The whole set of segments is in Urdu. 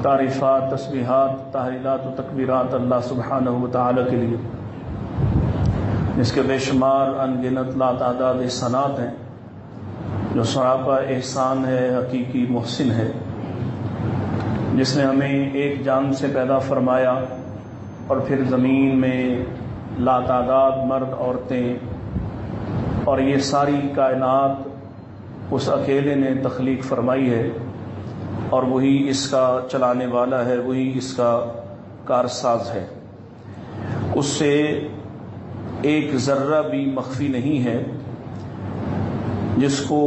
تعریفات، تسبیحات، تحلیلات و تکبیرات اللہ سبحانہ و تعالی کے لیے، جس کے بے شمار انگنت لاتعداد احسانات ہیں، جو سراپا احسان ہے، حقیقی محسن ہے، جس نے ہمیں ایک جان سے پیدا فرمایا اور پھر زمین میں لاتعداد مرد، عورتیں اور یہ ساری کائنات اس اکیلے نے تخلیق فرمائی ہے، اور وہی اس کا چلانے والا ہے، وہی اس کا کارساز ہے۔ اس سے ایک ذرہ بھی مخفی نہیں ہے، جس کو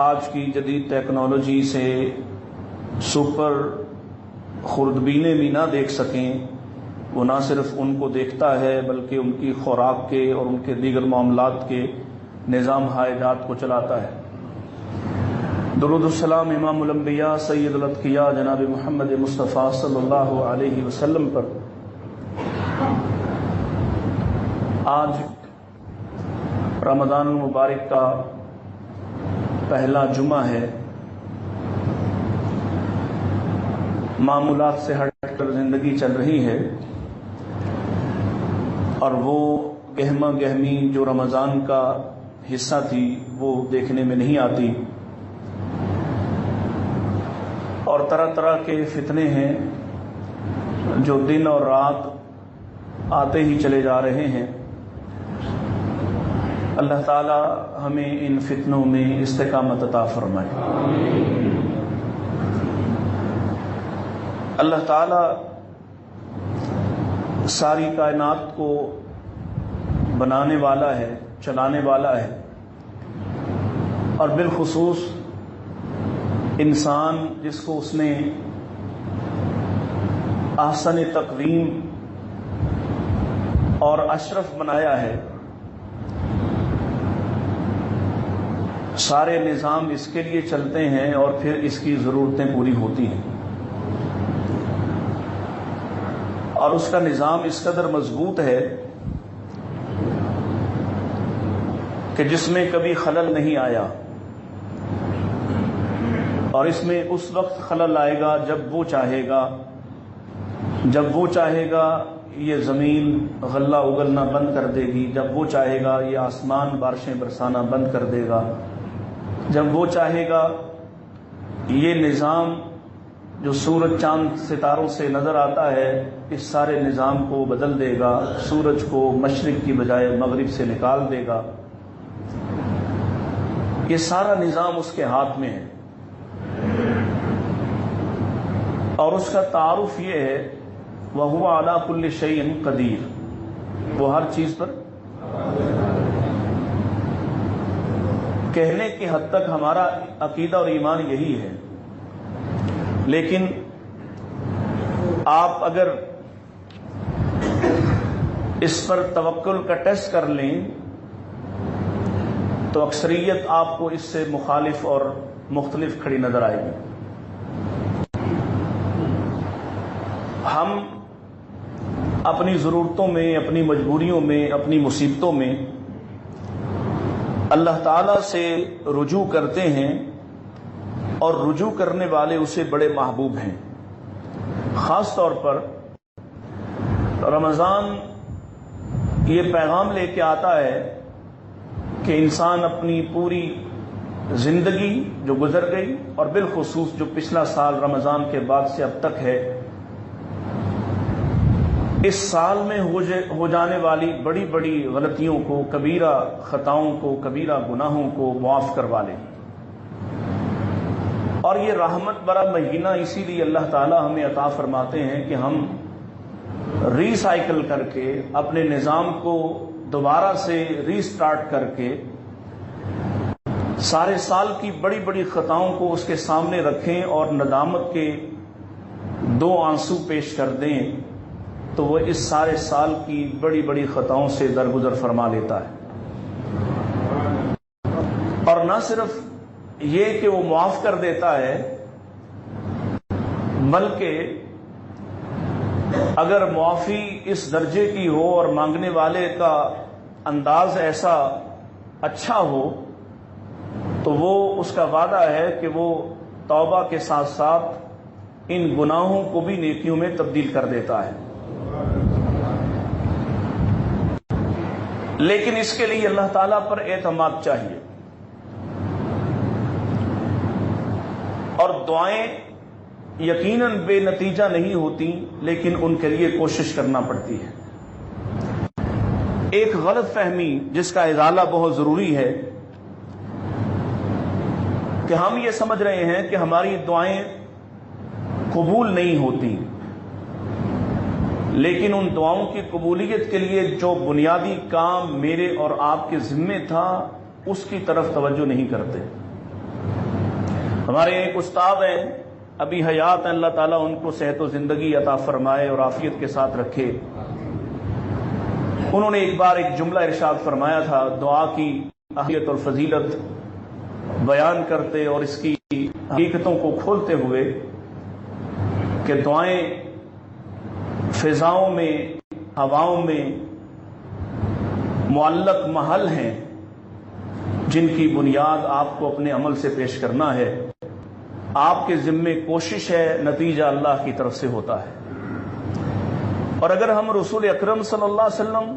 آج کی جدید ٹیکنالوجی سے سپر خوردبینیں بھی نہ دیکھ سکیں۔ وہ نہ صرف ان کو دیکھتا ہے بلکہ ان کی خوراک کے اور ان کے دیگر معاملات کے نظام حائجات کو چلاتا ہے۔ درود السلام امام الانبیاء سید الاتقیاء جناب محمد مصطفیٰ صلی اللہ علیہ وسلم پر۔ آج رمضان المبارک کا پہلا جمعہ ہے۔ معمولات سے ہٹ کر زندگی چل رہی ہے، اور وہ گہما گہمی جو رمضان کا حصہ تھی وہ دیکھنے میں نہیں آتی، اور طرح طرح کے فتنے ہیں جو دن اور رات آتے ہی چلے جا رہے ہیں۔ اللہ تعالی ہمیں ان فتنوں میں استقامت عطا فرمائے۔ اللہ تعالی ساری کائنات کو بنانے والا ہے، چلانے والا ہے، اور بالخصوص انسان جس کو اس نے احسن تقویم اور اشرف بنایا ہے، سارے نظام اس کے لیے چلتے ہیں اور پھر اس کی ضرورتیں پوری ہوتی ہیں، اور اس کا نظام اس قدر مضبوط ہے کہ جس میں کبھی خلل نہیں آیا، اور اس میں اس وقت خلل آئے گا جب وہ چاہے گا۔ جب وہ چاہے گا یہ زمین غلہ اگلنا بند کر دے گی، جب وہ چاہے گا یہ آسمان بارشیں برسانا بند کر دے گا، جب وہ چاہے گا یہ نظام جو سورج چاند ستاروں سے نظر آتا ہے اس سارے نظام کو بدل دے گا، سورج کو مشرق کی بجائے مغرب سے نکال دے گا۔ یہ سارا نظام اس کے ہاتھ میں ہے، اور اس کا تعارف یہ ہے وَهُوَ عَلَىٰ كُلِّ شَيْءٍ قَدِيرٌ، وہ ہر چیز پر کہنے کی حد تک ہمارا عقیدہ اور ایمان یہی ہے، لیکن آپ اگر اس پر توکل کا ٹیسٹ کر لیں تو اکثریت آپ کو اس سے مخالف اور مختلف کھڑی نظر آئے گی۔ ہم اپنی ضرورتوں میں، اپنی مجبوریوں میں، اپنی مصیبتوں میں اللہ تعالیٰ سے رجوع کرتے ہیں، اور رجوع کرنے والے اسے بڑے محبوب ہیں۔ خاص طور پر رمضان یہ پیغام لے کے آتا ہے کہ انسان اپنی پوری زندگی جو گزر گئی، اور بالخصوص جو پچھلا سال رمضان کے بعد سے اب تک ہے، اس سال میں ہو جانے والی بڑی بڑی غلطیوں کو، کبیرہ خطاؤں کو، کبیرہ گناہوں کو معاف کروا لے۔ اور یہ رحمت برا مہینہ اسی لیے اللہ تعالی ہمیں عطا فرماتے ہیں کہ ہم ری سائیکل کر کے اپنے نظام کو دوبارہ سے ری سٹارٹ کر کے سارے سال کی بڑی بڑی خطاؤں کو اس کے سامنے رکھیں اور ندامت کے دو آنسو پیش کر دیں، تو وہ اس سارے سال کی بڑی بڑی خطاؤں سے درگزر فرما لیتا ہے۔ اور نہ صرف یہ کہ وہ معاف کر دیتا ہے، بلکہ اگر معافی اس درجے کی ہو اور مانگنے والے کا انداز ایسا اچھا ہو تو وہ اس کا وعدہ ہے کہ وہ توبہ کے ساتھ ساتھ ان گناہوں کو بھی نیکیوں میں تبدیل کر دیتا ہے۔ لیکن اس کے لیے اللہ تعالیٰ پر اعتماد چاہیے، اور دعائیں یقیناً بے نتیجہ نہیں ہوتی، لیکن ان کے لیے کوشش کرنا پڑتی ہے۔ ایک غلط فہمی جس کا ازالہ بہت ضروری ہے کہ ہم یہ سمجھ رہے ہیں کہ ہماری دعائیں قبول نہیں ہوتی، لیکن ان دعاؤں کی قبولیت کے لیے جو بنیادی کام میرے اور آپ کے ذمے تھا اس کی طرف توجہ نہیں کرتے۔ ہمارے ایک استاد ہیں، ابھی حیات ہیں، اللہ تعالیٰ ان کو صحت و زندگی عطا فرمائے اور عافیت کے ساتھ رکھے۔ انہوں نے ایک بار ایک جملہ ارشاد فرمایا تھا دعا کی اہمیت اور فضیلت بیان کرتے اور اس کی حقیقتوں کو کھولتے ہوئے کہ دعائیں فضاؤں میں، ہواؤں میں معلق محل ہیں جن کی بنیاد آپ کو اپنے عمل سے پیش کرنا ہے۔ آپ کے ذمے کوشش ہے، نتیجہ اللہ کی طرف سے ہوتا ہے۔ اور اگر ہم رسول اکرم صلی اللہ علیہ وسلم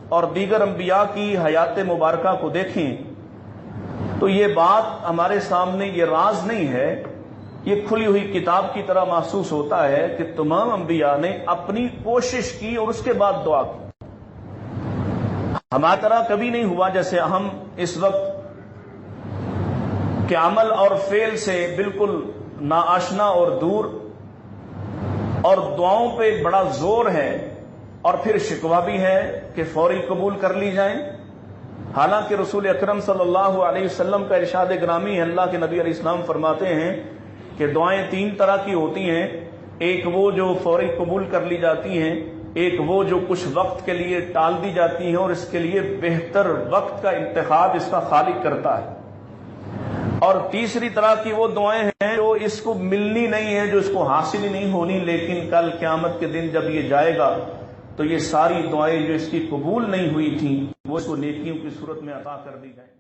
اور دیگر انبیاء کی حیات مبارکہ کو دیکھیں تو یہ بات ہمارے سامنے یہ راز نہیں ہے، یہ کھلی ہوئی کتاب کی طرح محسوس ہوتا ہے کہ تمام انبیاء نے اپنی کوشش کی اور اس کے بعد دعا کی۔ ہماری طرح کبھی نہیں ہوا جیسے ہم اس وقت کہ عمل اور فعل سے بالکل ناآشنا اور دور، اور دعاؤں پہ بڑا زور ہے اور پھر شکوہ بھی ہے کہ فوری قبول کر لی جائیں۔ حالانکہ رسول اکرم صلی اللہ علیہ وسلم کا ارشاد گرامی ہے، اللہ کے نبی علیہ السلام فرماتے ہیں کہ دعائیں تین طرح کی ہوتی ہیں، ایک وہ جو فوری قبول کر لی جاتی ہیں، ایک وہ جو کچھ وقت کے لیے ٹال دی جاتی ہیں اور اس کے لیے بہتر وقت کا انتخاب اس کا خالق کرتا ہے، اور تیسری طرح کی وہ دعائیں ہیں جو اس کو ملنی نہیں ہے، جو اس کو حاصل ہی نہیں ہونی، لیکن کل قیامت کے دن جب یہ جائے گا تو یہ ساری دعائیں جو اس کی قبول نہیں ہوئی تھیں وہ اس کو نیکیوں کی صورت میں عطا کر دی جائیں۔